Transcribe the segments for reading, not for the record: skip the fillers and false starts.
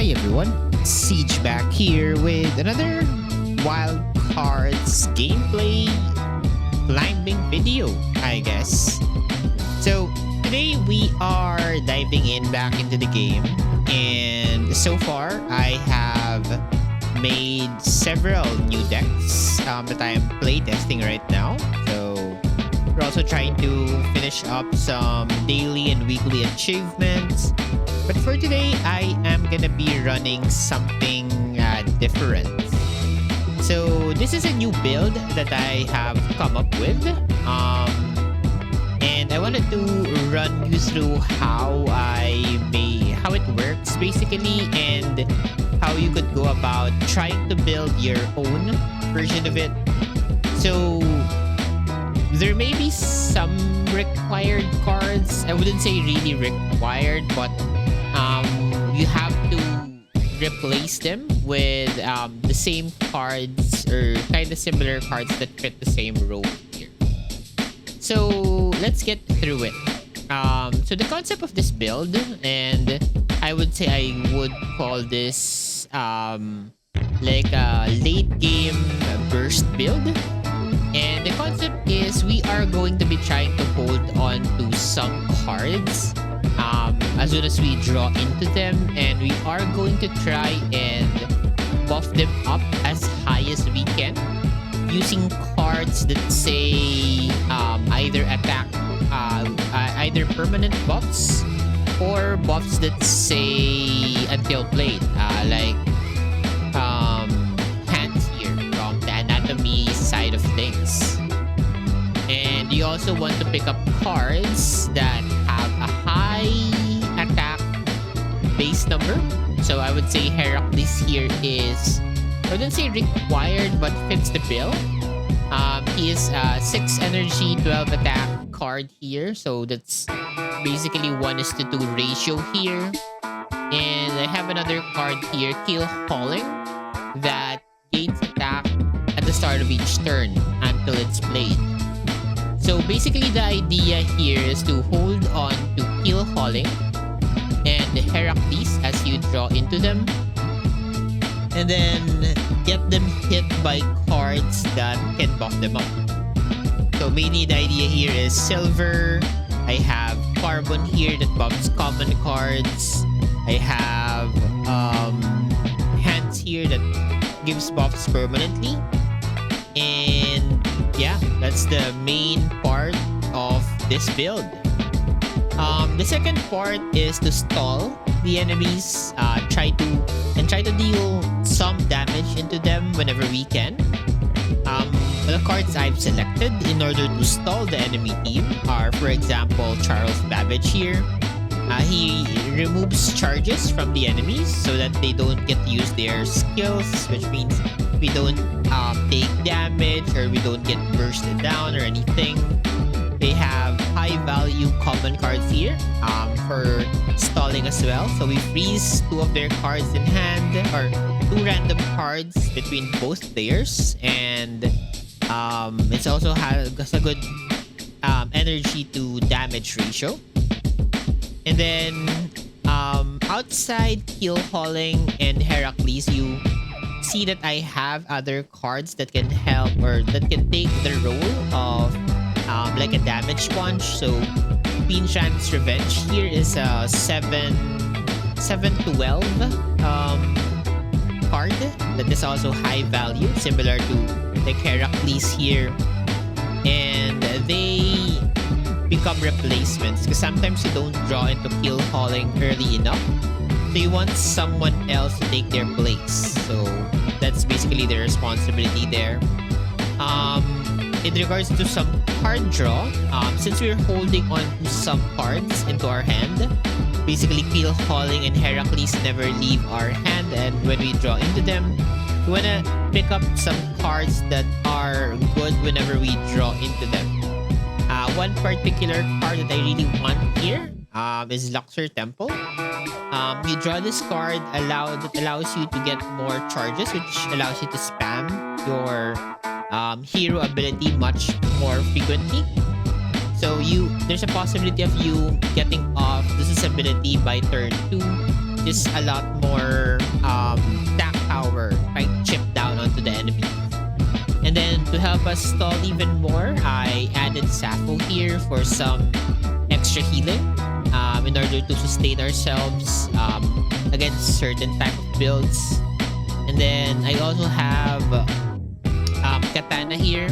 Hi everyone, Siege back here with another Wild Cards gameplay climbing video, I guess. So today we are diving in back into the game, and so far I have made several new decks that I am playtesting right now. So we're also trying to finish up some daily and weekly achievements. But for today, I am gonna be running something different. So this is a new build that I have come up with. And I wanted to run you through how it works basically, and how you could go about trying to build your own version of it. So there may be some required cards. I wouldn't say really required, but you have to replace them with the same cards or kind of similar cards that fit the same role here. So let's get through it. So the concept of this build, and I would say I would call this like a late game burst build. And the concept is we are going to be trying to hold on to some cards as soon as we draw into them, and we are going to try and buff them up as high as we can using cards that say either attack, either permanent buffs or buffs that say until played, like hands here from the anatomy side of things. And you also want to pick up cards that have a high attack base number. So I would say Heracles here is, I wouldn't say required, but fits the bill. He is 6 energy, 12 attack card here. So that's basically 1:2 ratio here. And I have another card here, Kill Hauling, that gains attack at the start of each turn until it's played. So basically the idea here is to hold on to Kill Hauling and Heracles as you draw into them, and then get them hit by cards that can buff them up. So mainly the idea here is silver. I have carbon here that buffs common cards. I have hands here that gives buffs permanently. And yeah, that's the main part of this build. The second part is to stall the enemies, try to deal some damage into them whenever we can. The cards I've selected in order to stall the enemy team are, for example, Charles Babbage here. He removes charges from the enemies so that they don't get to use their skills, which means we don't take damage or we don't get bursted down or anything. They have high value common cards here for stalling as well. So we freeze 2 of their cards in hand, or 2 random cards between both players, and it also has a good energy to damage ratio. And then outside Kill Hauling and Heracles, you see that I have other cards that can help, or that can take the role of like a damage sponge. So Queen Shan's Revenge here is a 7/12 card that is also high value, similar to like Heracles here. And they become replacements because sometimes you don't draw into Kill Hauling early enough, so you want someone else to take their place. So that's basically the responsibility there. In regards to some card draw, since we're holding on to some cards into our hand, basically Kill Hauling and Heracles never leave our hand, and when we draw into them, we want to pick up some cards that are good whenever we draw into them. One particular card that I really want here is Luxor Temple. You draw this card that allows you to get more charges, which allows you to spam your hero ability much more frequently. So there's a possibility of you getting off this ability by turn 2, just a lot more more attack power trying to chip down onto the enemy. And then to help us stall even more, I added Sappho here for some extra healing in order to sustain ourselves against certain type of builds. And then I also have Katana here.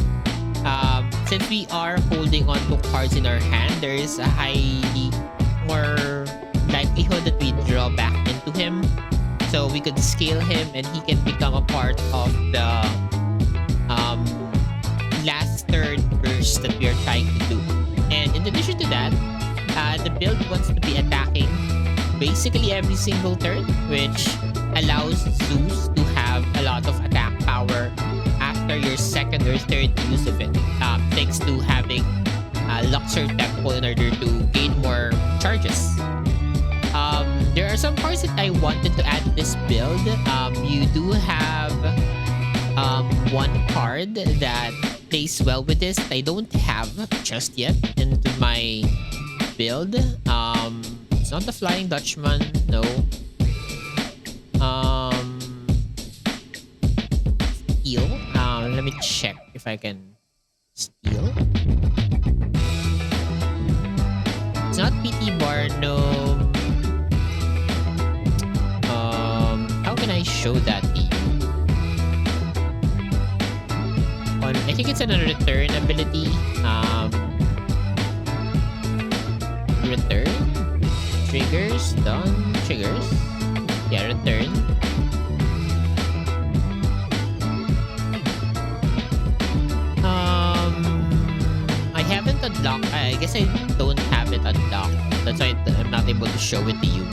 Since we are holding on to cards in our hand, there is a highly more likelihood that we draw back into him. So we could scale him and he can become a part of the last third burst that we are trying to do. And in addition to that, the build wants to be attacking basically every single turn, which allows Zeus to have a lot of attack power after your second or third use of it, thanks to having Luxor Temple in order to gain more charges. There are some cards that I wanted to add to this build. You do have one card that plays well with this that I don't have just yet into my build. It's not the Flying Dutchman, no. Steal. Let me check if I can steal. It's not PT Barnum. How can I show that to you? I think it's a return ability. Return. Triggers. Done. Triggers. Yeah, return. I haven't unlocked. I guess I don't have it unlocked. That's why I'm not able to show it to you.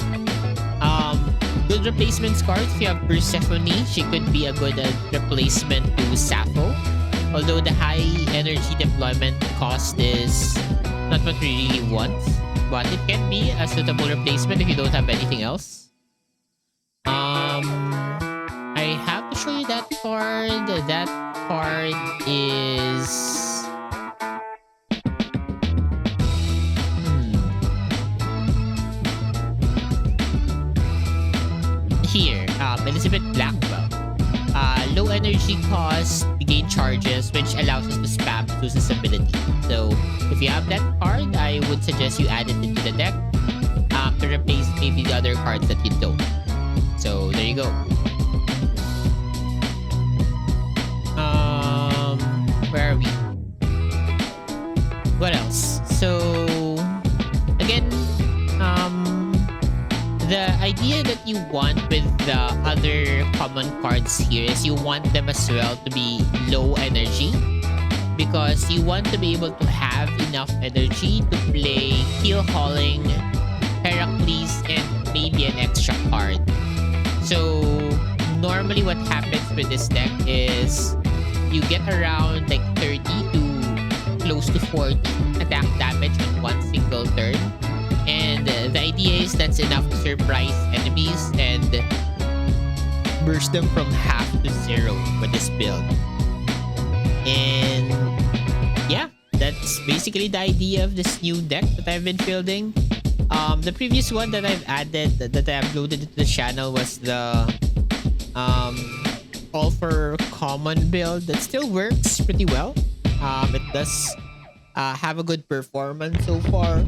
Good replacement cards. If you have Persephone, she could be a good replacement to Sappho. Although the high energy deployment cost is not what we really want, but it can be a suitable replacement if you don't have anything else. I have to show you that card. That card is here. Elizabeth Blackwell. Low energy cost, we gain charges, which allows us to spam Zeus's ability. So if you have that card, I would suggest you add it into the deck to replace maybe the other cards that you don't. So there you go. Where are we? What else? So again, the idea that you want with the other common cards here is you want them as well to be low energy, because you want to be able to have enough energy to play Heal Hauling, Heracles, and maybe an extra card. So normally what happens with this deck is you get around like 30 to close to 40 attack damage on one single turn. And the idea is that's enough to surprise enemies and burst them from half to zero with this build. And yeah, that's basically the idea of this new deck that I've been building. The previous one that I've added, that I uploaded to the channel, was the all for common build that still works pretty well. It does have a good performance so far.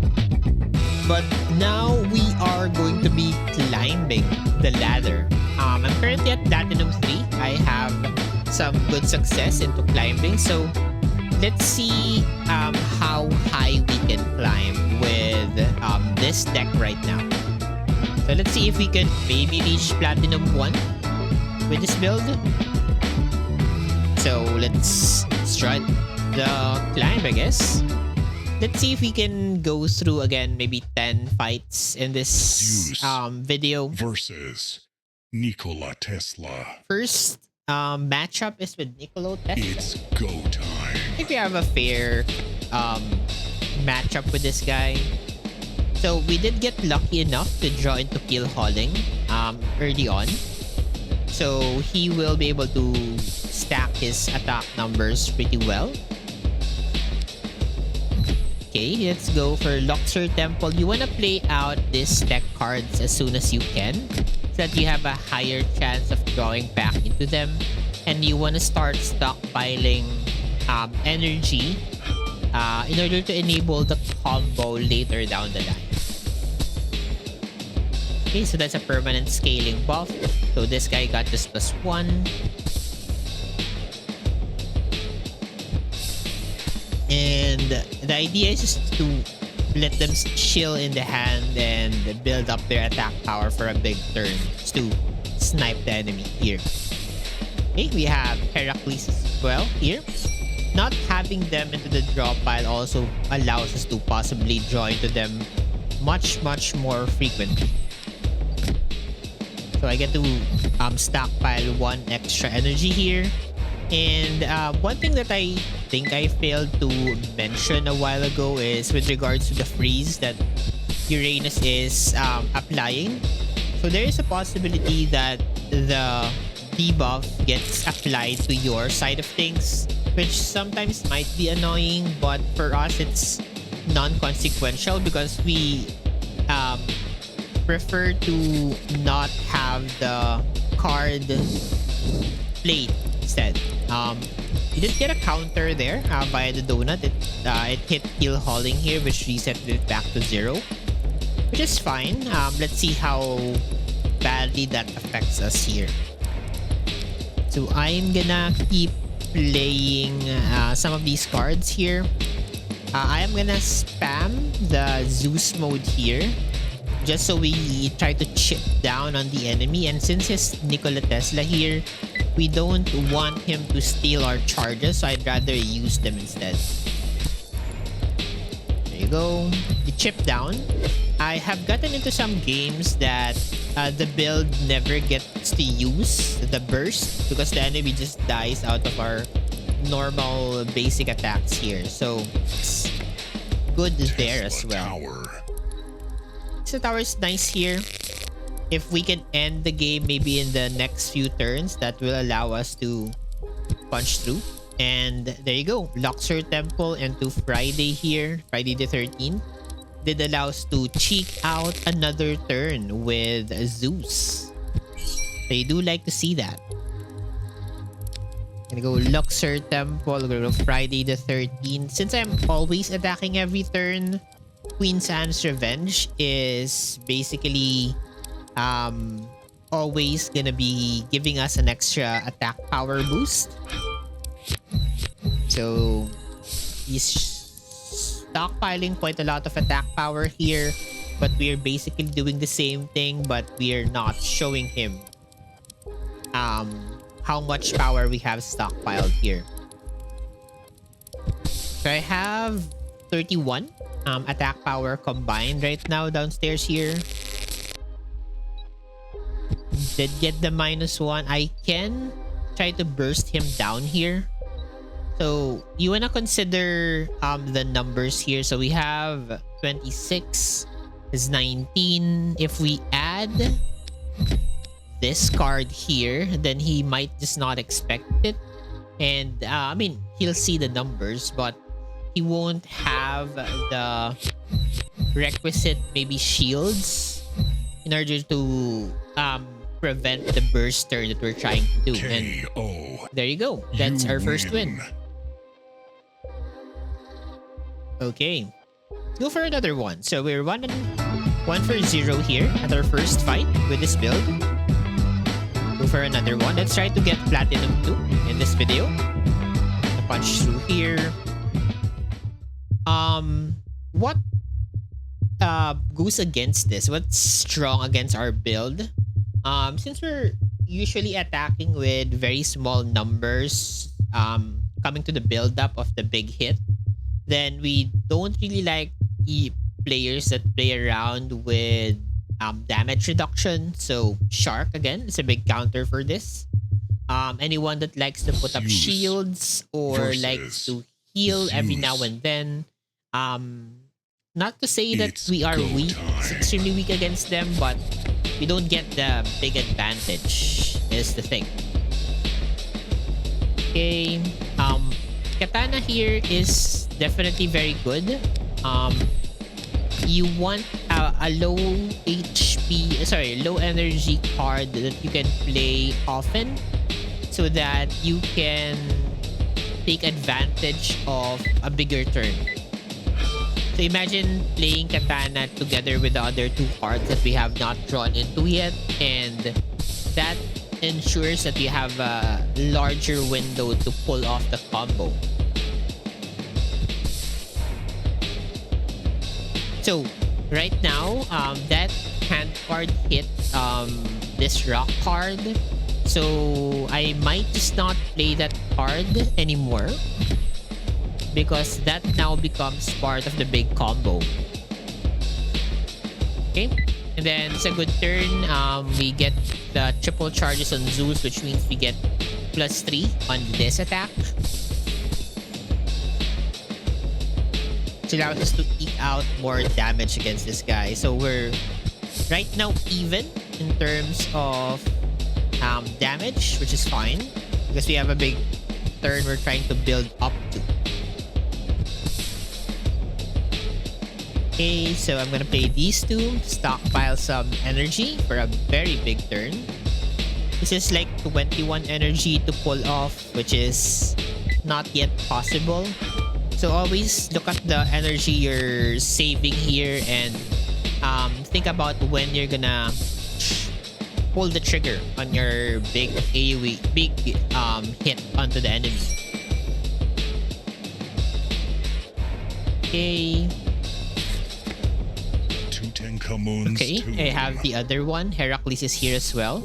But now we are going to be climbing the ladder. I'm currently at Platinum 3. I have some good success into climbing. So let's see how high we can climb with this deck right now. So let's see if we can maybe reach Platinum 1 with this build. So let's start the climb, I guess. Let's see if we can go through again maybe 10 fights in this Zeus video. Versus Nikola Tesla. First matchup is with Nikola Tesla. It's go time. I think we have a fair matchup with this guy. So we did get lucky enough to draw into Heal Hauling early on. So he will be able to stack his attack numbers pretty well. Okay, let's go for Luxor Temple. You want to play out these deck cards as soon as you can, that you have a higher chance of drawing back into them, and you want to start stockpiling energy in order to enable the combo later down the line. Okay, so that's a permanent scaling buff. So this guy got just +1. And the idea is just to let them chill in the hand and build up their attack power for a big turn just to snipe the enemy here. Okay, we have Heracles as well here. Not having them into the draw pile also allows us to possibly draw into them much more frequently. So I get to stockpile 1 extra energy here. And one thing that I think I failed to mention a while ago is with regards to the freeze that Uranus is applying. So there is a possibility that the debuff gets applied to your side of things, which sometimes might be annoying, but for us it's non-consequential because we prefer to not have the card played instead. You did get a counter there via the donut. It hit heal hauling here, which reset it back to 0, which is fine. Let's see how badly that affects us here. So I'm gonna keep playing some of these cards here. I am gonna spam the Zeus mode here just so we try to chip down on the enemy. And since it's Nikola Tesla here, we don't want him to steal our charges, so I'd rather use them instead. There you go. The chip down. I have gotten into some games that the build never gets to use the burst because the enemy just dies out of our normal basic attacks here. So it's good there as well. So tower is nice here. If we can end the game maybe in the next few turns, that will allow us to punch through. And there you go. Luxor Temple into Friday here. Friday the 13th. Did allow us to cheek out another turn with Zeus. They do like to see that. Gonna go Luxor Temple. Gonna go Friday the 13th. Since I'm always attacking every turn, Queen's Anne's Revenge is basically always gonna be giving us an extra attack power boost. So he's stockpiling quite a lot of attack power here, but we are basically doing the same thing, but we are not showing him how much power we have stockpiled here. So I have 31 attack power combined right now downstairs here. Did get the -1. I can try to burst him down here. So you wanna consider the numbers here. So we have 26 is 19. If we add this card here, then he might just not expect it. And I mean, he'll see the numbers, but he won't have the requisite maybe shields in order to prevent the burst turn that we're trying to do. And there you go. That's our first win. Okay. Let's go for another one. So we're 1 for 0 here at our first fight with this build. Go for another one. Let's try to get Platinum 2 in this video. Punch through here. What goes against this? What's strong against our build? Since we're usually attacking with very small numbers, coming to the build up of the big hit, then we don't really like players that play around with damage reduction. So Shark again is a big counter for this. Anyone that likes to put up shields or likes to heal every now and then. Not to say that we are weak, extremely weak against them, but we don't get the big advantage is the thing. Okay. Katana here is definitely very good. You want a low HP, sorry, low energy card that you can play often so that you can take advantage of a bigger turn. So imagine playing Katana together with the other two cards that we have not drawn into yet, and that ensures that you have a larger window to pull off the combo. So right now, that hand card hit this rock card. So I might just not play that card anymore because that now becomes part of the big combo. Okay, and then it's a good turn. We get the triple charges on Zeus, which means we get +3 on this attack. Which allows us to eke out more damage against this guy. So we're right now even in terms of damage, which is fine because we have a big turn we're trying to build up to. Okay, so I'm gonna play these two, stockpile some energy for a very big turn. This is like 21 energy to pull off, which is not yet possible. So always look at the energy you're saving here and think about when you're gonna pull the trigger on your big AoE, big hit onto the enemy. Okay. Okay, I have the other one. Heracles is here as well.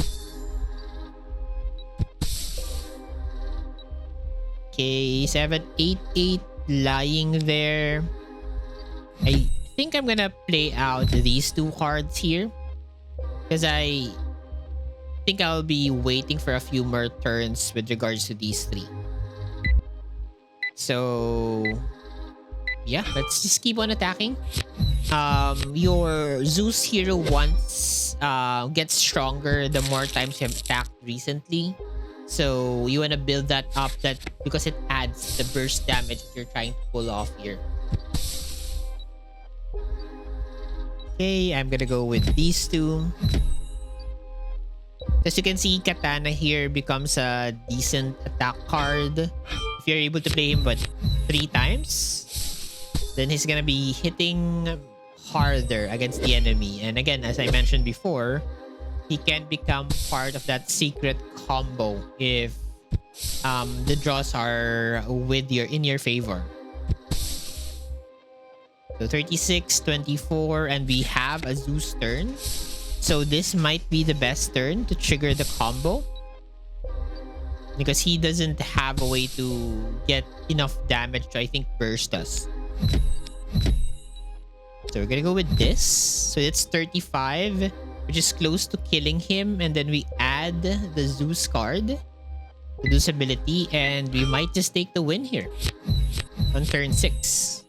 Okay, 788 lying there. I think I'm gonna play out these two cards here because I think I'll be waiting for a few more turns with regards to these three. So yeah, let's just keep on attacking. Your Zeus hero once gets stronger the more times you have attacked recently. So you want to build that up that because it adds the burst damage that you're trying to pull off here. Okay, I'm gonna go with these two. As you can see, Katana here becomes a decent attack card. If you're able to play him but 3 times, then he's gonna be hitting harder against the enemy. And again, as I mentioned before, he can become part of that secret combo if the draws are in your favor. So 36, 24, and we have a Zeus turn. So this might be the best turn to trigger the combo because he doesn't have a way to get enough damage to, I think, burst us. So we're gonna go with this. So it's 35, which is close to killing him. And then we add the Zeus card, the Zeus ability, and we might just take the win here on turn 6.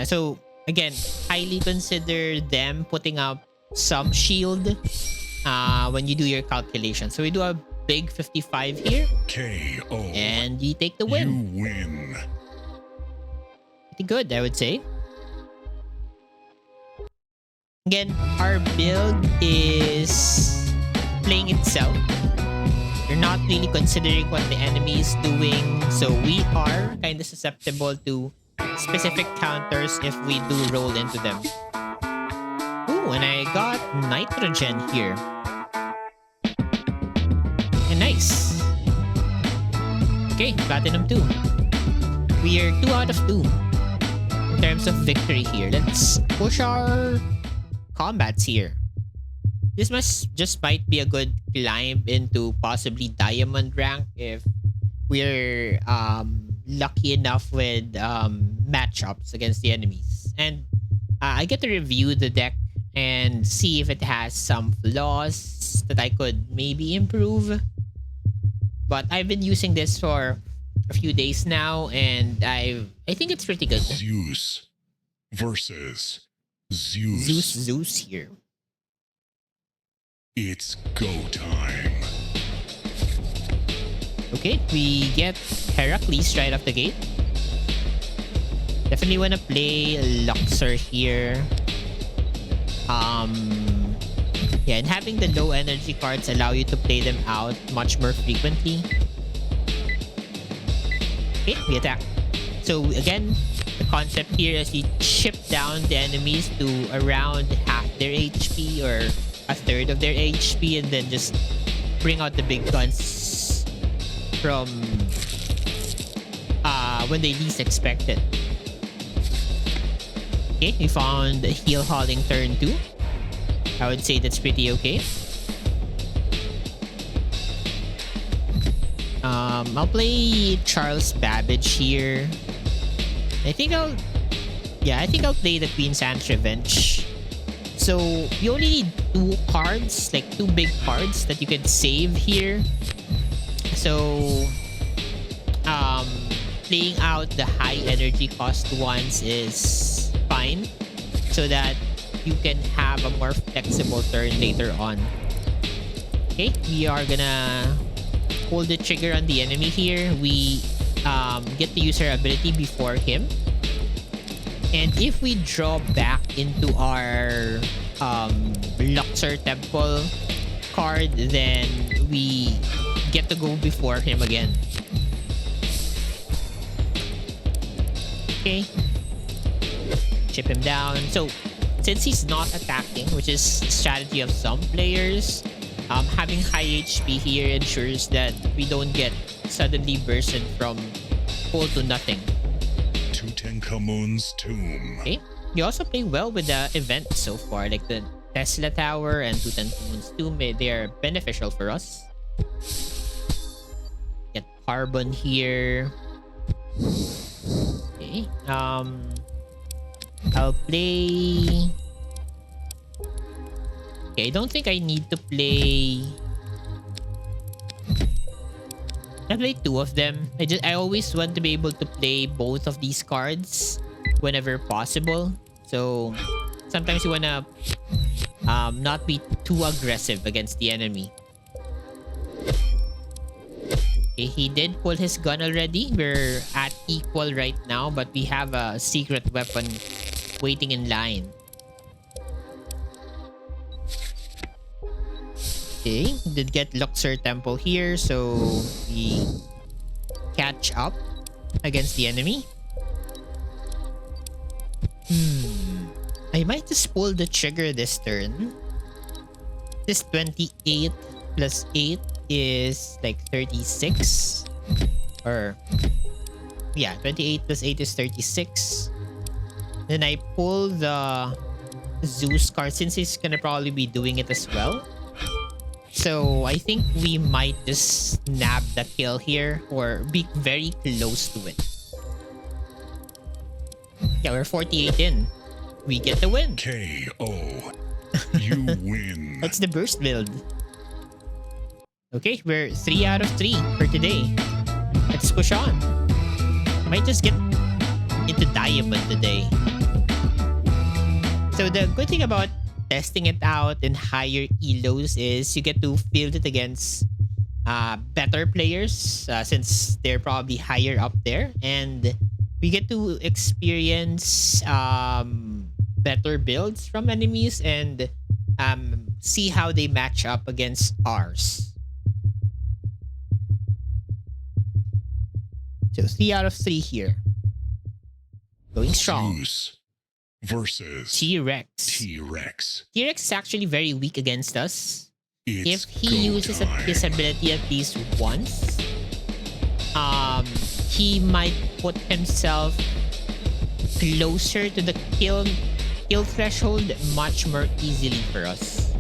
So again, highly consider them putting up some shield when you do your calculation. So we do a big 55 here. KO. And we take the win. You win. Pretty good, I would say. Again, our build is playing itself. You're not really considering what the enemy is doing. So we are kind of susceptible to specific counters if we do roll into them. Ooh, and I got nitrogen here. And nice. Okay, platinum 2. We are 2 out of 2 in terms of victory here. Let's push our combats here. This might be a good climb into possibly diamond rank if we're lucky enough with matchups against the enemies. And I get to review the deck and see if it has some flaws that I could maybe improve. But I've been using this for a few days now, and I think it's pretty good. Zeus versus Zeus. Zeus here. It's go time. Okay, we get Heracles right off the gate. The Definitely want to play Luxor here. Yeah, and having the low energy cards allow you to play them out much more frequently. Okay, we attack. So again, the concept here is you chip down the enemies to around half their HP or a third of their HP, and then just bring out the big guns from when they least expect it. Okay, we found a heal hauling turn 2. I would say that's pretty okay. I'll play Charles Babbage here. I think I'll play the Queen's Ant's Revenge. So you only need 2 cards, like 2 big cards that you can save here. So playing out the high energy cost ones is fine, so that you can have a more flexible turn later on. Okay, we are gonna pull the trigger on the enemy here. We get to use our ability before him. And if we draw back into our Luxor Temple card, then we get to go before him again. Okay. Chip him down. So, since he's not attacking, which is the strategy of some players, having high HP here ensures that we don't get suddenly bursted from full to nothing. Tutankhamun's tomb. Okay. You also play well with the events so far, like the Tesla Tower and Tutankhamun's tomb. They are beneficial for us. Get Carbon here. Okay. I'll play... Okay, I don't think I need to play... I'll play 2 of them. I always want to be able to play both of these cards whenever possible. So sometimes you wanna not be too aggressive against the enemy. Okay, he did pull his gun already. We're at equal right now, but we have a secret weapon waiting in line. Okay, did get Luxor Temple here, so we catch up against the enemy. I might just pull the trigger this turn. This 28 plus 8 is like 36. Or, yeah, 28 plus 8 is 36. Then I pull the Zeus card since he's gonna probably be doing it as well. So I think we might just nab the kill here or be very close to it. Yeah, we're 48 in. We get the win. KO. You win. That's the burst build. Okay, we're 3 out of 3 for today. Let's push on. Might just get into Diamond today. So the good thing about testing it out in higher elos is you get to field it against better players since they're probably higher up there, and we get to experience better builds from enemies and see how they match up against ours. So 3 out of 3 here. Going strong. Zeus versus T-Rex. T-Rex. T-Rex is actually very weak against us. It's If he uses his ability at least once, he might put himself closer to the kill threshold much more easily for us.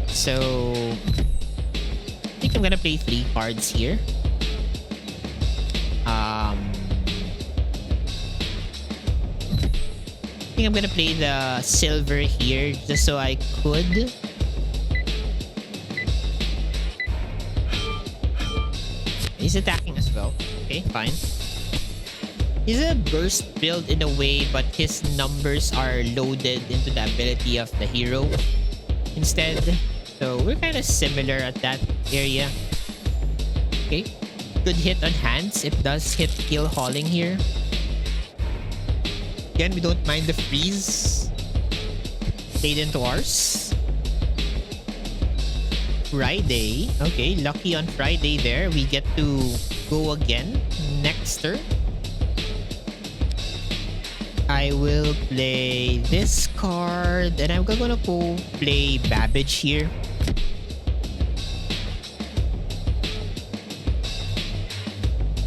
So I think I'm gonna play 3 cards here. I think I'm gonna play the silver here just so I could. He's attacking as well. Okay, fine. He's a burst build in a way, but his numbers are loaded into the ability of the hero instead. So we're kind of similar at that area. Okay. Good hit on hands. It does hit kill hauling here. again, we don't mind the freeze. Played into ours. Friday. Okay, lucky on Friday there. We get to go again next turn. I will play this card and I'm gonna go play Babbage here.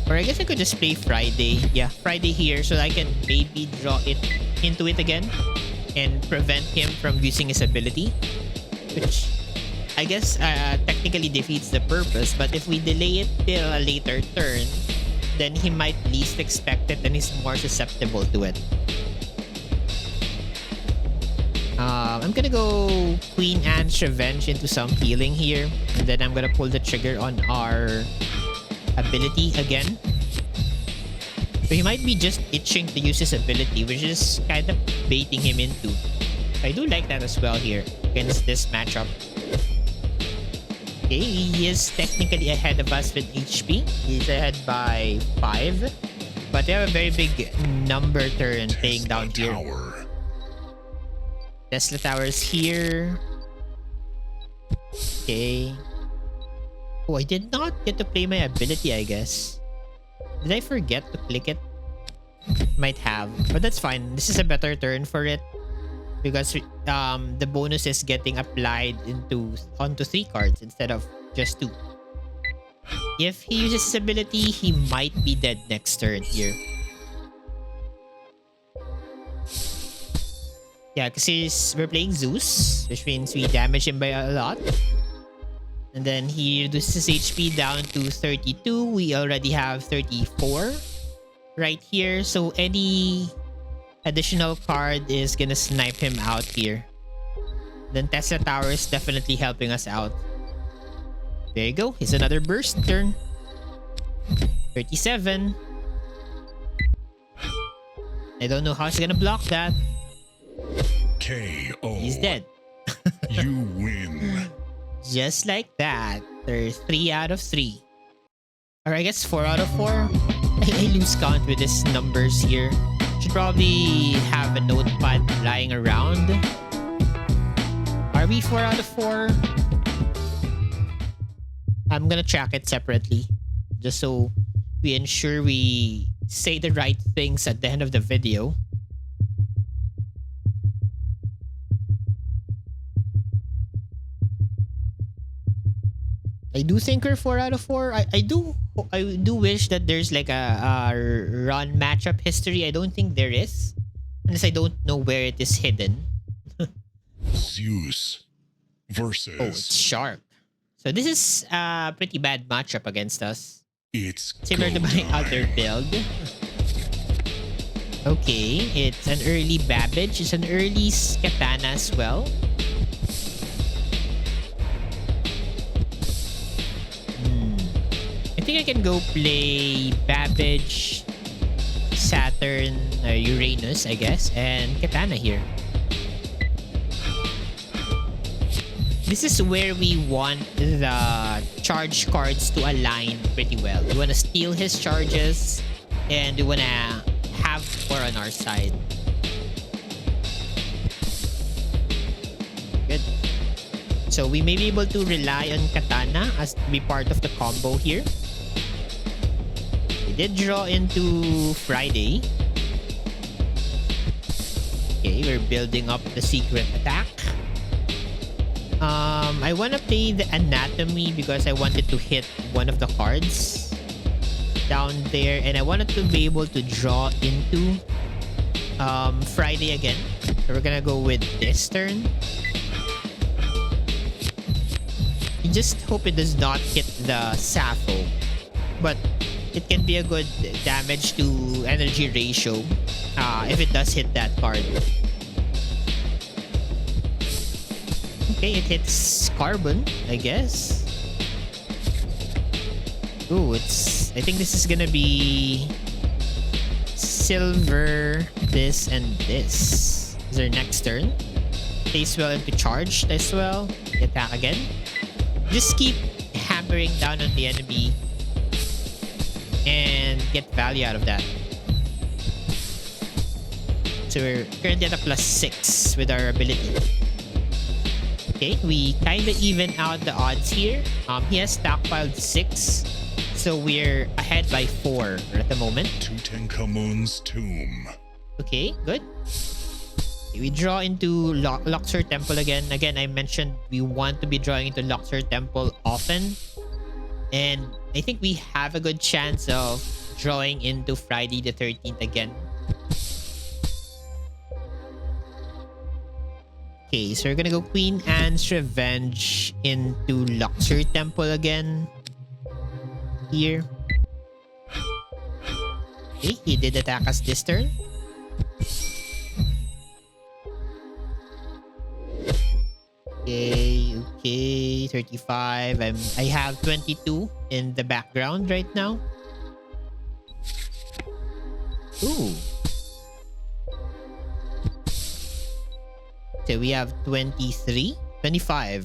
Or I guess I could just play Friday. Yeah, Friday here so I can maybe draw it into it again and prevent him from using his ability. Which I guess technically defeats the purpose. But if we delay it till a later turn, then he might least expect it and he's more susceptible to it. I'm gonna go Queen Anne's Revenge into some healing here. And then I'm gonna pull the trigger on our ability again. So he might be just itching to use his ability, which is kind of baiting him into. I do like that as well here against this matchup. Okay, he is technically ahead of us with HP. He's ahead by 5. But they have a very big number turn playing down here. Tower. Tesla Tower's here. Okay. Oh, I did not get to play my ability, I guess. Did I forget to click it? Might have. But that's fine. This is a better turn for it. Because the bonus is getting applied onto 3 cards instead of just 2. If he uses his ability, he might be dead next turn here. Yeah, because we're playing Zeus, which means we damage him by a lot. And then he reduces his HP down to 32. We already have 34 right here. So any additional card is gonna snipe him out here. Then Tesla Tower is definitely helping us out. There you go. Here's another burst turn. 37. I don't know how he's gonna block that. KO. He's dead. You win. Just like that. There's 3 out of 3. Or I guess 4 out of 4. I lose count with these numbers here. Should probably have a notepad lying around. Are we 4 out of 4? I'm gonna track it separately. Just so we ensure we say the right things at the end of the video. I do think we're 4 out of 4. I do wish that there's like a run matchup history. I don't think there is. Unless I don't know where it is hidden. Zeus versus. Oh, it's Shark. So this is a pretty bad matchup against us. It's Similar to my other build. Okay, it's an early Babbage. It's an early Katana as well. I think I can go play Babbage, Saturn, Uranus, I guess, and Katana here. This is where we want the charge cards to align pretty well. We want to steal his charges and we want to have 4 on our side. Good. So we may be able to rely on Katana as to be part of the combo here. We did draw into Friday. Okay, we're building up the secret attack. I want to play the Anatomy because I wanted to hit one of the cards down there. And I wanted to be able to draw into Friday again. So we're gonna go with this turn. I just hope it does not hit the Sappho. But it can be a good damage to energy ratio if it does hit that card. Okay, it hits Carbon, I guess. Ooh, I think this is gonna be Silver, this, and this. Is our next turn. Plays well into Charged as well. Attack again. Just keep hammering down on the enemy and get value out of that. So we're currently at a +6 with our ability. Okay, we kind of even out the odds here. He has stockpiled 6. So we're ahead by 4 at the moment. Tutankhamun's tomb. Okay, good. Okay, we draw into Luxor Temple again. Again, I mentioned we want to be drawing into Luxor Temple often. And I think we have a good chance of drawing into Friday the 13th again. Okay, so we're gonna go Queen Anne's Revenge into Luxor Temple again. Here. Okay, he did attack us this turn. Okay, 35. I have 22 in the background right now. Ooh. So we have 23, 25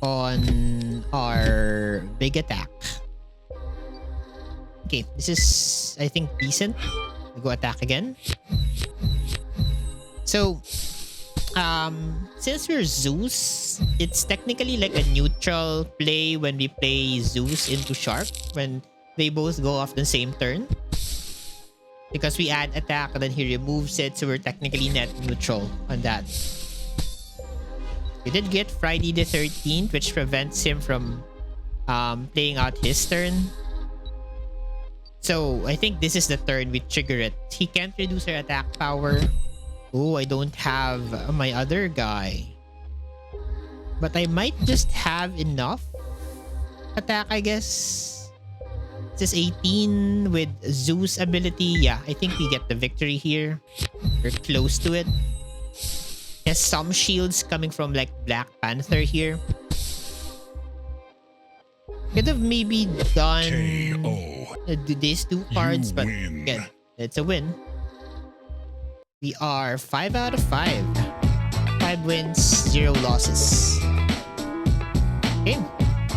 on our big attack. Okay, this is, I think, decent. We go attack again. So, since we're Zeus, it's technically like a neutral play when we play Zeus into Shark, when they both go off the same turn. Because we add attack and then he removes it, so we're technically net neutral on that. We did get Friday the 13th, which prevents him from playing out his turn. So I think this is the turn we trigger it. He can't reduce our attack power. Oh, I don't have my other guy. But I might just have enough attack, I guess. This is 18 with Zeus ability. Yeah, I think we get the victory here. We're close to it. Has some shields coming from like Black Panther here. Could have maybe done these 2 cards, but again, it's a win. We are 5 out of 5. 5 wins, 0 losses. Okay,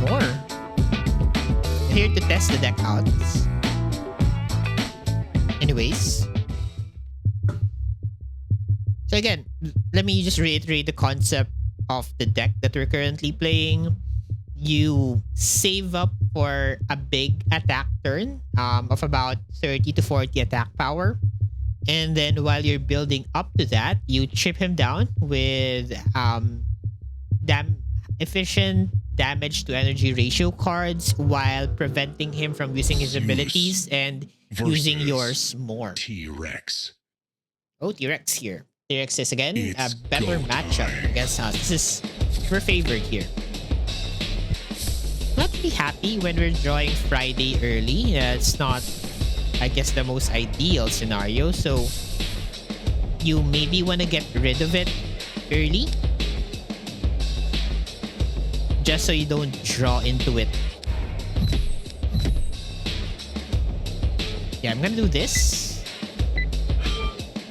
more. Here to test the deck out. Anyways. So again, let me just reiterate the concept of the deck that we're currently playing. You save up for a big attack turn of about 30 to 40 attack power. And then while you're building up to that, you chip him down with efficient damage to energy ratio cards while preventing him from using his abilities and using yours more. T-Rex. Oh, T-Rex here. T-Rex is again a better matchup against us. We're favored here. Not really happy when we're drawing Friday early. It's not, I guess, the most ideal scenario. So you maybe want to get rid of it early, just so you don't draw into it. Yeah, I'm gonna do this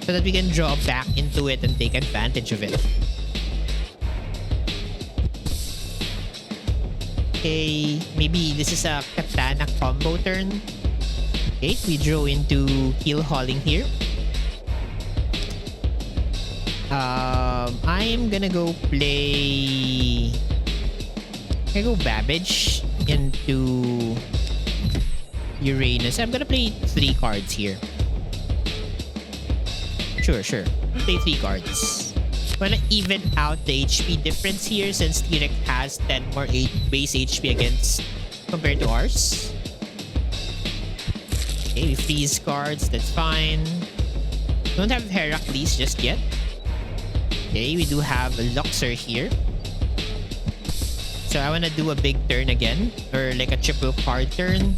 so that we can draw back into it and take advantage of it. Okay, maybe this is a Katana combo turn. Okay, we draw into heal hauling here. I am gonna go play... I go Babbage into Uranus. I'm gonna play 3 cards here. Sure. I'll play 3 cards. Wanna even out the HP difference here since T-Rex has 10 more base HP against compared to ours. Okay, we freeze cards. That's fine. Don't have Heracles just yet. Okay, we do have Luxor here. So I want to do a big turn again, or like a triple card turn.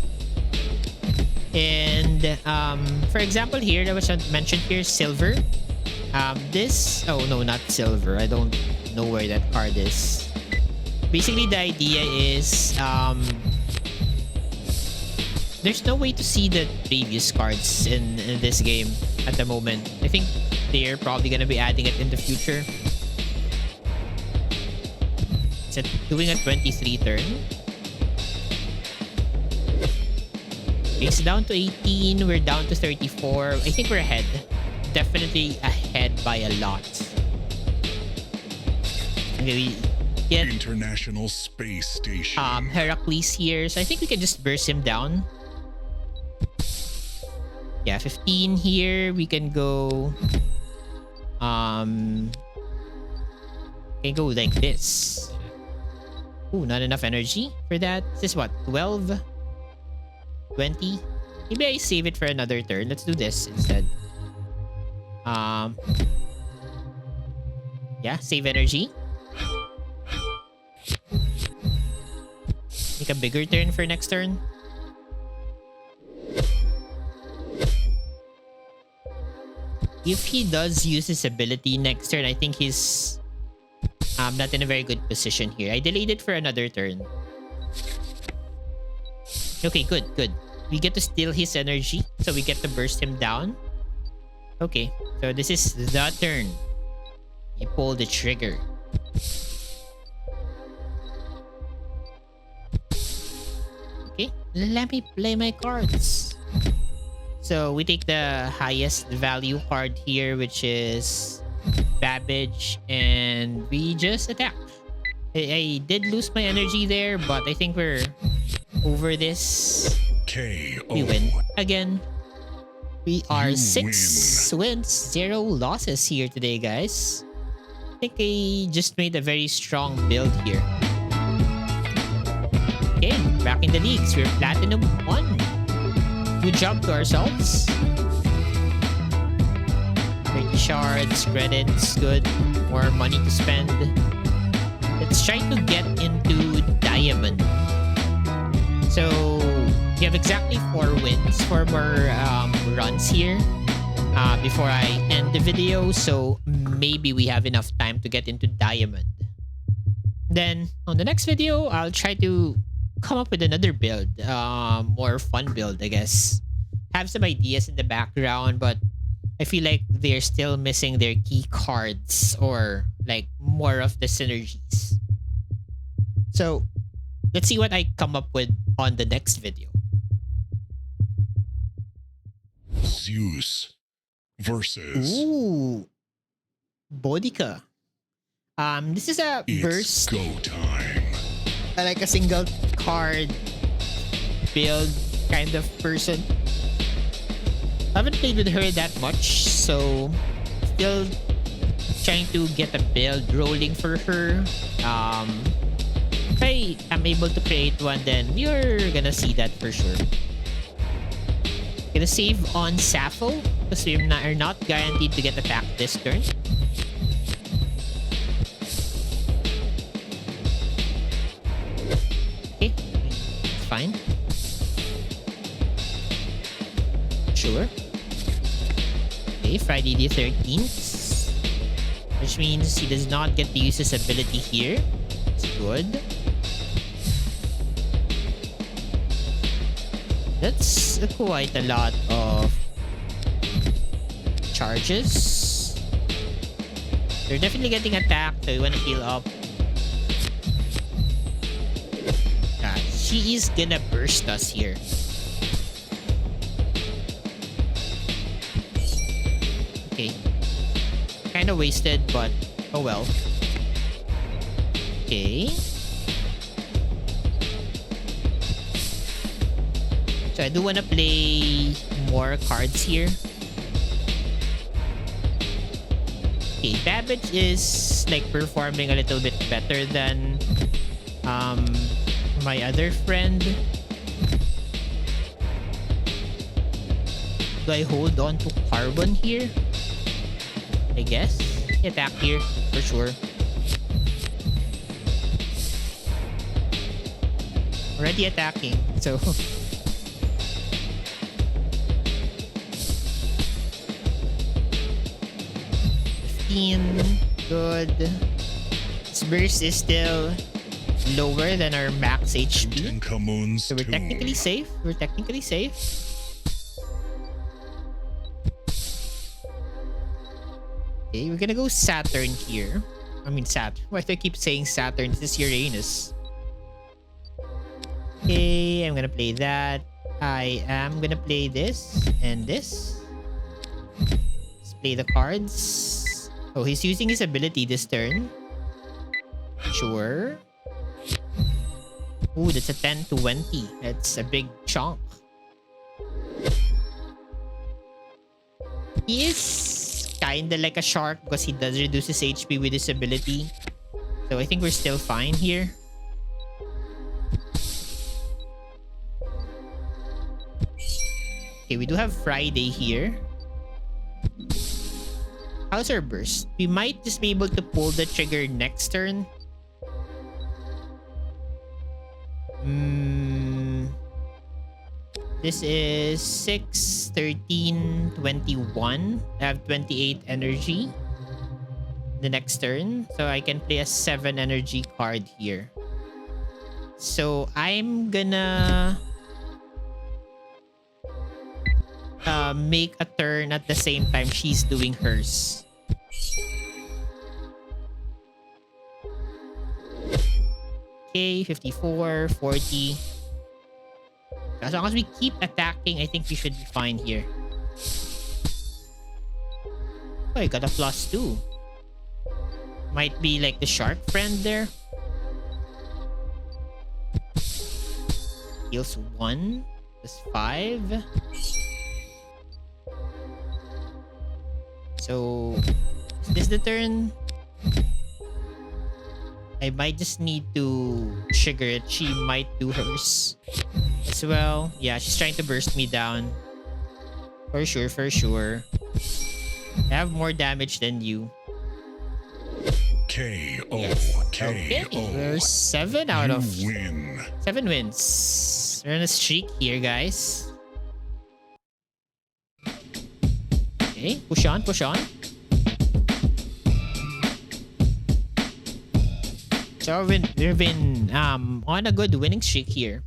And for example here, that was mentioned here, silver. This, oh no, not silver. I don't know where that card is. Basically, the idea is there's no way to see the previous cards in this game at the moment. I think they're probably gonna be adding it in the future. It's doing a 23 turn. Okay, it's down to 18. We're down to 34. I think we're ahead. definitely ahead by a lot. Okay, we get International Space Station. Heracles here, so I think we can just burst him down. Yeah, 15 here. We can go can go like this. Ooh, not enough energy for that. This is what, 12, 20? Maybe I save it for another turn. Let's do this instead. Yeah, save energy. Make a bigger turn for next turn. If he does use his ability next turn, I think he's not in a very good position here. I delayed it for another turn. Okay, good, good. We get to steal his energy, so we get to burst him down. Okay, so this is the turn. You pull the trigger. Okay, let me play my cards. So we take the highest value card here, which is Babbage, and we just attack. I did lose my energy there, but I think we're over this. KO. We win again. We are You 6 wins, 0 losses here today, guys. I think I just made a very strong build here. Okay, back in the leagues. We're Platinum 1. Good job to ourselves. 30 shards, credits, good. More money to spend. Let's try to get into Diamond. So, we have exactly 4 wins, 4 more runs here before I end the video. So, maybe we have enough time to get into Diamond. Then, on the next video, I'll try to come up with another build. More fun build, I guess. Have some ideas in the background, but I feel like they're still missing their key cards or like more of the synergies. So, let's see what I come up with on the next video. Zeus versus. Ooh. Bodica. This is a It's burst. go time. I like a single card build kind of person. I haven't played with her that much, so still trying to get a build rolling for her. If I am able to create one, then you're gonna see that for sure. Gonna save on Sappho because we are not guaranteed to get attacked this turn. Okay, fine. Sure. Okay, Friday the 13th. Which means he does not get to use his ability here. It's good. That's quite a lot of charges. They're definitely getting attacked, so we want to heal up. She is gonna burst us here. Okay. Kind of wasted, but oh well. Okay. So I do want to play more cards here. Okay, Babbage is like performing a little bit better than my other friend. Do I hold on to Carbon here? I guess. Attack here for sure. Already attacking, so 15. Good. This burst is still lower than our max HP. So we're technically safe. We're technically safe. Okay, we're gonna go Saturn here. I mean Saturn. Why do I keep saying Saturn? This is Uranus. Okay, I'm gonna play that. I am gonna play this and this. play the cards. Oh, he's using his ability this turn. Sure. Ooh, that's a 10-20. That's a big chunk. He is kinda like a shark because he does reduce his HP with his ability. So I think we're still fine here. Okay, we do have Friday here. How's our burst? We might just be able to pull the trigger next turn. This is 6, 13, 21. I have 28 energy the next turn. So I can play a 7 energy card here. So I'm gonna make a turn at the same time she's doing hers. Okay, 54, 40. As long as we keep attacking, I think we should be fine here. Oh, I got a +2. Might be like the shark friend there. Heals 1. That's 5. So, is this the turn? I might just need to trigger it. She might do hers as well. Yeah, she's trying to burst me down. For sure, for sure. I have more damage than you. KO. Yes. KO. Okay, we're 7 out of Win. 7 wins. We're on a streak here, guys. Okay, push on, push on. So we've been on a good winning streak here.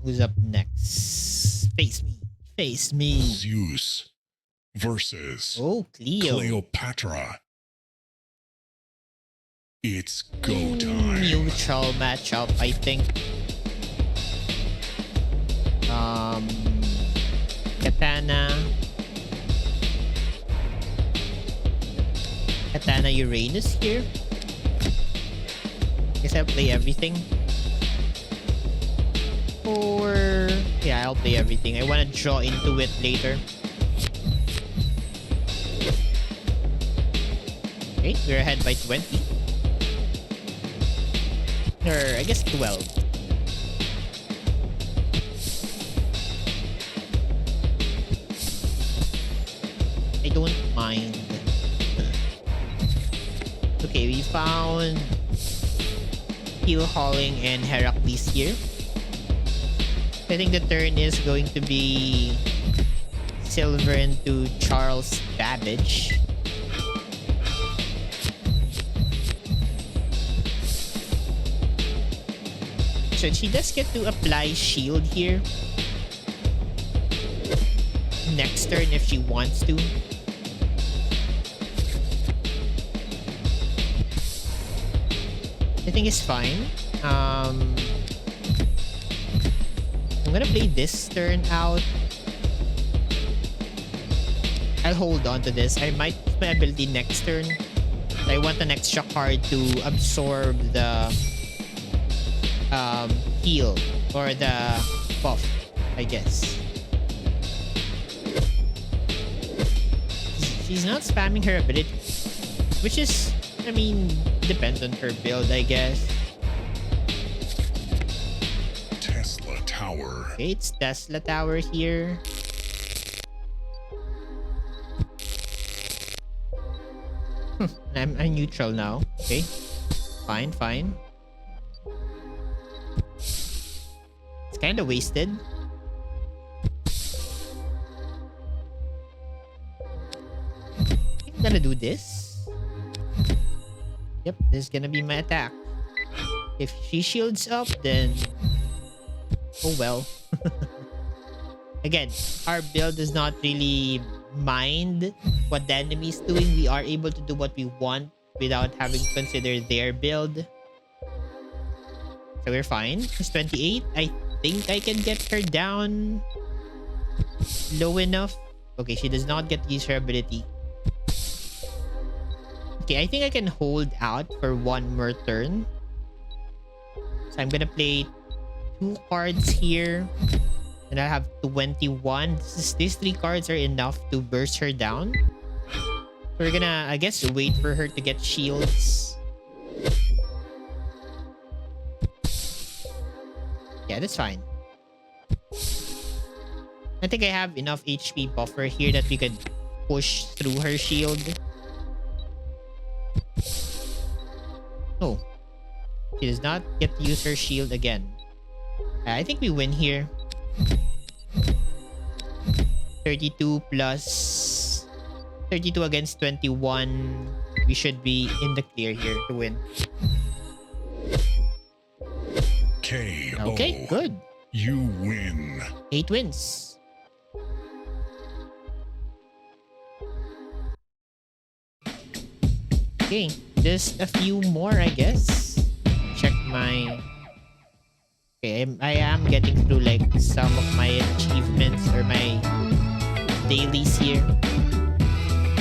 Who's up next? Face me. Face me. Zeus versus Oh, Cleo. Cleopatra. It's go time. Neutral matchup, I think. Katana Uranus here. Guess I'll play everything. Or yeah, I'll play everything. I want to draw into it later. Okay, we're ahead by 20. Or I guess 12. I don't mind. Okay, we found Heel Hauling and Heracles here. I think the turn is going to be Silver into Charles Babbage. So she does get to apply shield here. Next turn if she wants to. I think it's fine. I'm gonna play this turn out. I'll hold on to this. I might use my ability next turn. I want an extra card to absorb the heal or the buff, I guess. She's not spamming her ability, which is, I mean, depends on her build, I guess. Tesla Tower. Okay, it's Tesla Tower here. I'm neutral now. Okay. Fine, fine. It's kind of wasted. I'm gonna do this. Yep, this is gonna be my attack. If she shields up, then... oh well. Again, our build does not really mind what the enemy is doing. We are able to do what we want without having to consider their build. So we're fine. She's 28. I think I can get her down low enough. Okay, she does not get to use her ability. Okay, I think I can hold out for one more turn. So I'm gonna play 2 cards here. And I have 21. These 3 cards are enough to burst her down. So we're gonna, I guess, wait for her to get shields. Yeah, that's fine. I think I have enough HP buffer here that we could push through her shield. Oh. She does not get to use her shield again. I think we win here. 32 plus 32 against 21. We should be in the clear here to win. KO. Okay, good. You win. 8 wins. Okay, just a few more, I guess. Check my... Okay, I am getting through like some of my achievements or my dailies here.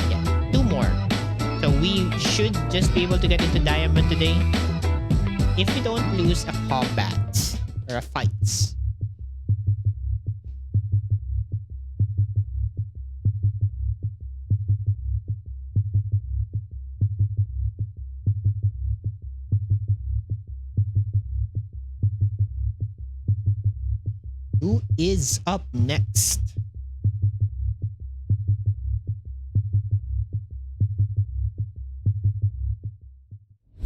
Yeah, 2 more. So we should just be able to get into Diamond today if we don't lose a combat or a fight. Who is up next?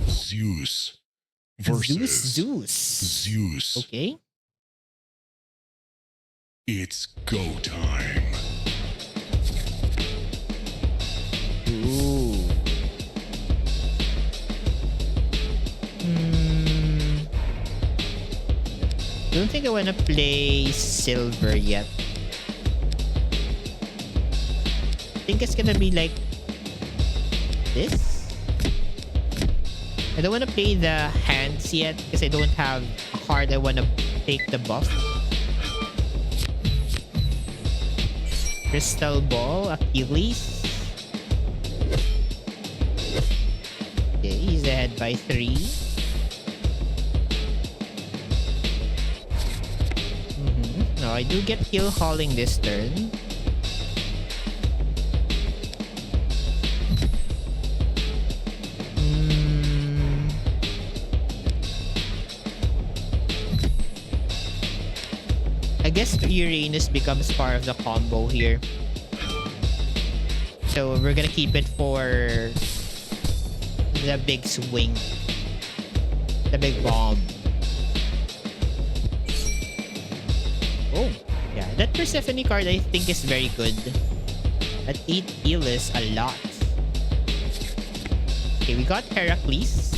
Zeus versus Zeus. Okay. It's go time. Ooh. Don't think I wanna play silver yet. I think it's gonna be like this. I don't wanna play the hands yet because I don't have a card I wanna take the buff. Crystal Ball, Achilles. Okay, he's ahead by 3. No, I do get kill hauling this turn. I guess Uranus becomes part of the combo here. So we're gonna keep it for the big swing. The big bomb. Oh, yeah. That Persephone card I think is very good. At 8 heal is a lot. Okay, we got Heracles.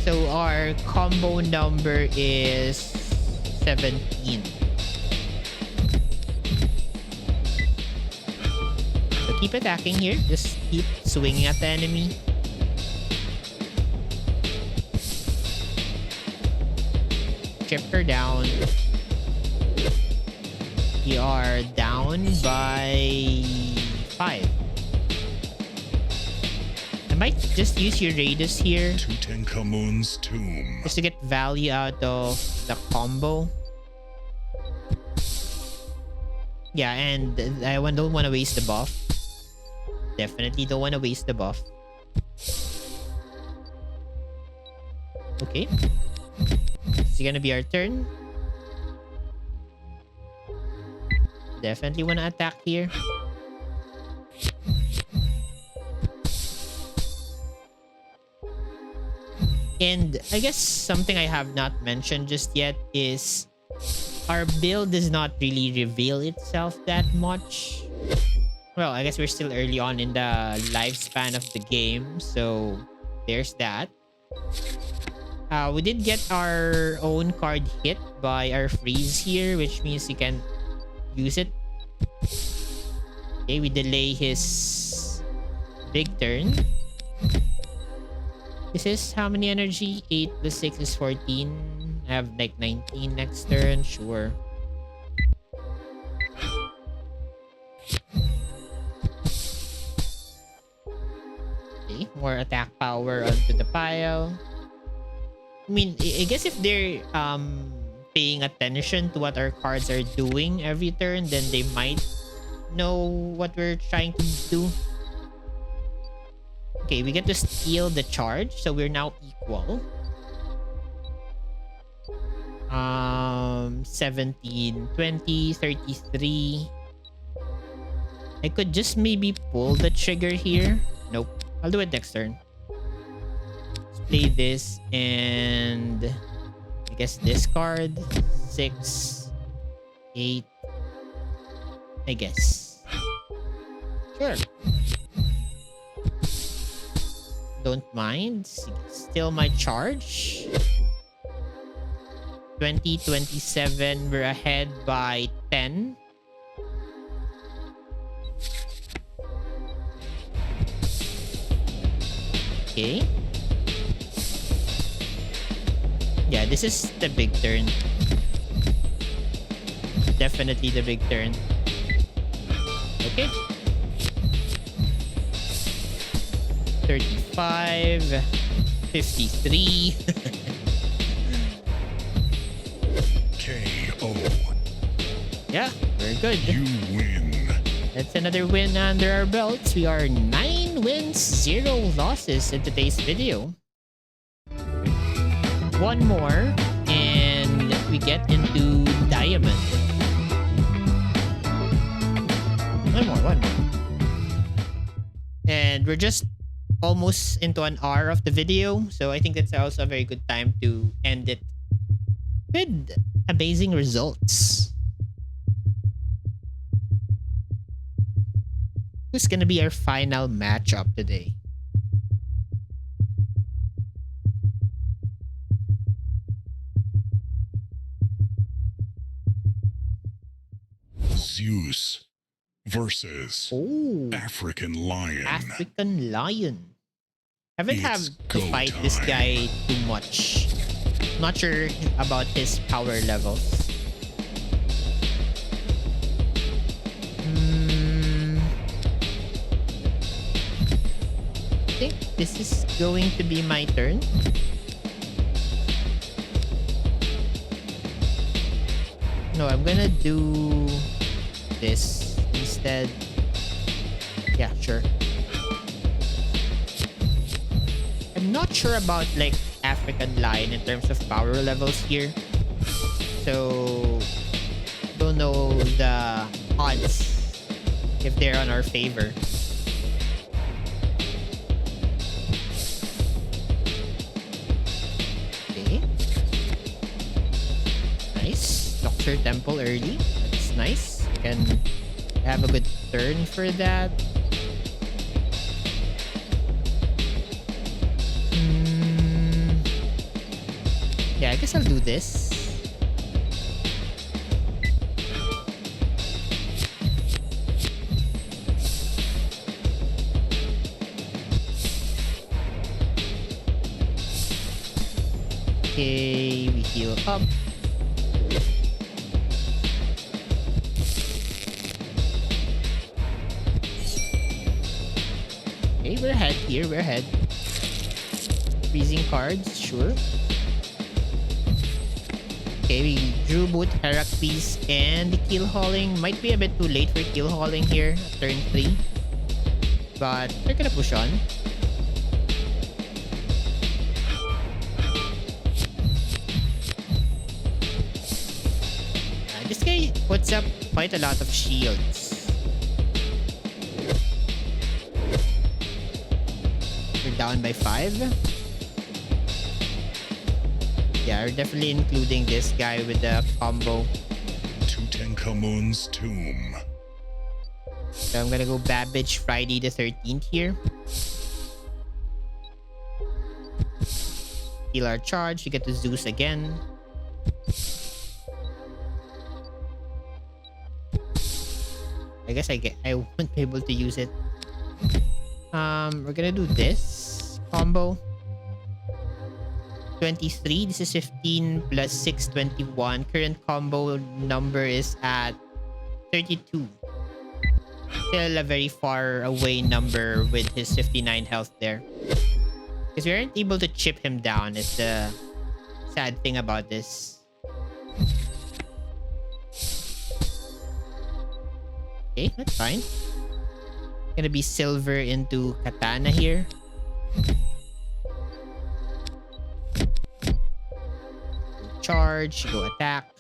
So our combo number is 17. So keep attacking here. Just keep swinging at the enemy. Chip her down. We are down by 5. I might just use Uranus here. Tutankhamun's tomb. Just to get value out of the combo. Yeah, and I don't want to waste the buff. Definitely don't want to waste the buff. Okay. It's gonna be our turn. Definitely want to attack here. And I guess something I have not mentioned just yet is our build does not really reveal itself that much. Well, I guess we're still early on in the lifespan of the game, so there's that. We did get our own card hit by our freeze here, which means we can use it. Okay, we delay his big turn. This is how many energy? 8 plus 6 is 14. I have like 19 next turn. Sure. Okay, more attack power onto the pile. I mean, I guess if they're paying attention to what our cards are doing every turn, then they might know what we're trying to do. Okay, we get to steal the charge, so we're now equal. 17, 20, 33. I could just maybe pull the trigger here. Nope. I'll do it next turn. Let's play this and I guess this card. 6, 8. I guess. Sure. Don't mind. Still my charge. 20, 27. We're ahead by 10. Okay. Yeah, this is the big turn. Definitely the big turn. Okay. 35. 53. KO. Yeah, very good. You win. That's another win under our belts. We are 9 wins, 0 losses in today's video. One more, and we get into Diamond. One more. And we're just almost into an hour of the video, so I think that's also a very good time to end it with amazing results. Who's gonna be our final matchup today? Zeus versus African Lion. African Lion. Haven't had It's to go fight this time. guy too much. Not sure about his power levels. I think this is going to be my turn. No, I'm gonna do this instead. Yeah, sure. I'm not sure about like African Lion in terms of power levels here. So don't know the odds if they're on our favor. Okay. Nice. Doctor Temple early. That's nice. Can have a good turn for that. Yeah, I guess I'll do this. Okay, we heal up. Okay, we're ahead here. We're ahead. Freezing cards, sure. Okay, we drew both Heracles and the Kill Hauling. Might be a bit too late for Kill Hauling here at turn 3. But we're gonna push on. This guy puts up quite a lot of shields. We're down by 5. Yeah, we're definitely including this guy with the combo. Tutankhamun's tomb. So I'm gonna go Babbage Friday the 13th here. Heal our charge. We get to Zeus again. I guess I won't be able to use it. We're gonna do this combo. 23. This is 15 plus 6, 21. Current combo number is at 32. Still a very far away number with his 59 health there. Because we aren't able to chip him down is the sad thing about this. Okay, that's fine. Gonna be silver into katana here. Charge, go attack.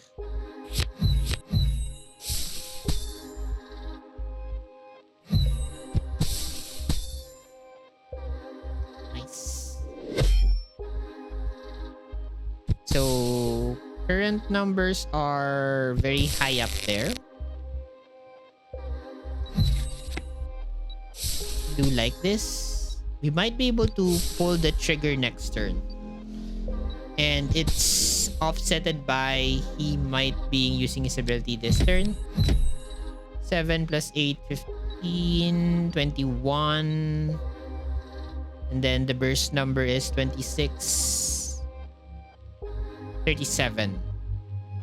Nice. So current numbers are very high up there. Do like this. We might be able to pull the trigger next turn. And it's offsetted by he might be using his ability this turn. 7 plus 8, 15, 21. And then the burst number is 26, 37.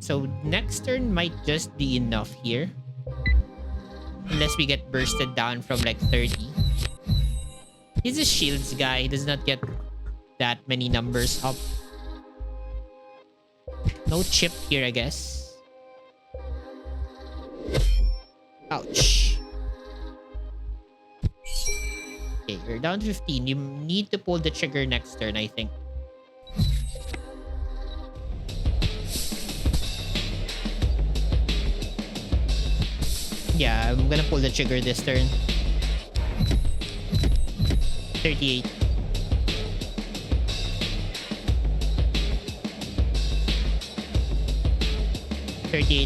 So next turn might just be enough here. Unless we get bursted down from like 30. He's a shields guy. He does not get that many numbers up. No chip here, I guess. Ouch. Okay, you're down to 15. You need to pull the trigger next turn, I think. Yeah, I'm gonna pull the trigger this turn. 38.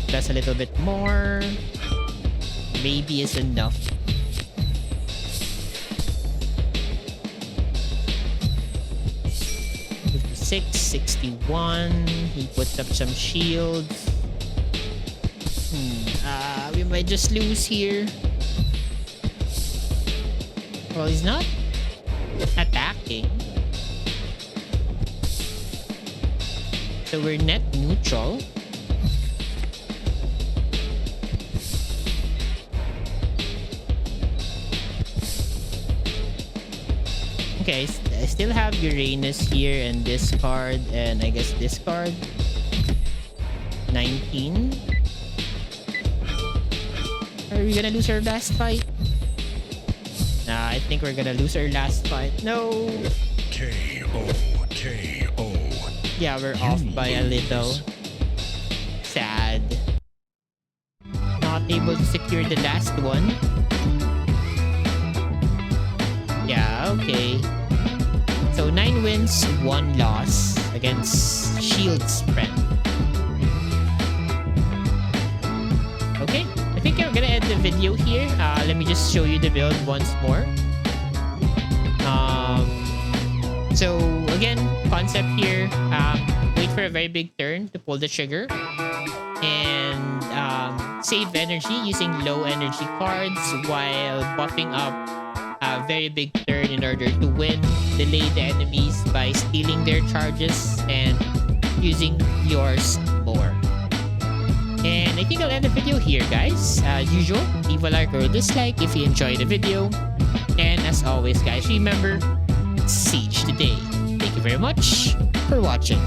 Plus a little bit more. Maybe is enough. Six, 61. He puts up some shields. We might just lose here. Well, he's not attacking. So we're net neutral. Okay, I still have Uranus here and this card and I guess this card. 19. Are we gonna lose our last fight? Nah, I think we're gonna lose our last fight. No! KO. Yeah, we're off by a little. Sad. Not able to secure the last one. Yeah, okay. So 9 wins, 1 loss against Shield's friend. Okay, I think I'm gonna end the video here. Let me just show you the build once more. So again, concept here, wait for a very big turn to pull the trigger and save energy using low energy cards while buffing up a very big turn in order to win, delay the enemies by stealing their charges and using yours more. And I think I'll end the video here, guys. As usual, leave a like or a dislike if you enjoyed the video. And as always, guys, remember, Siege today. Thank you very much for watching.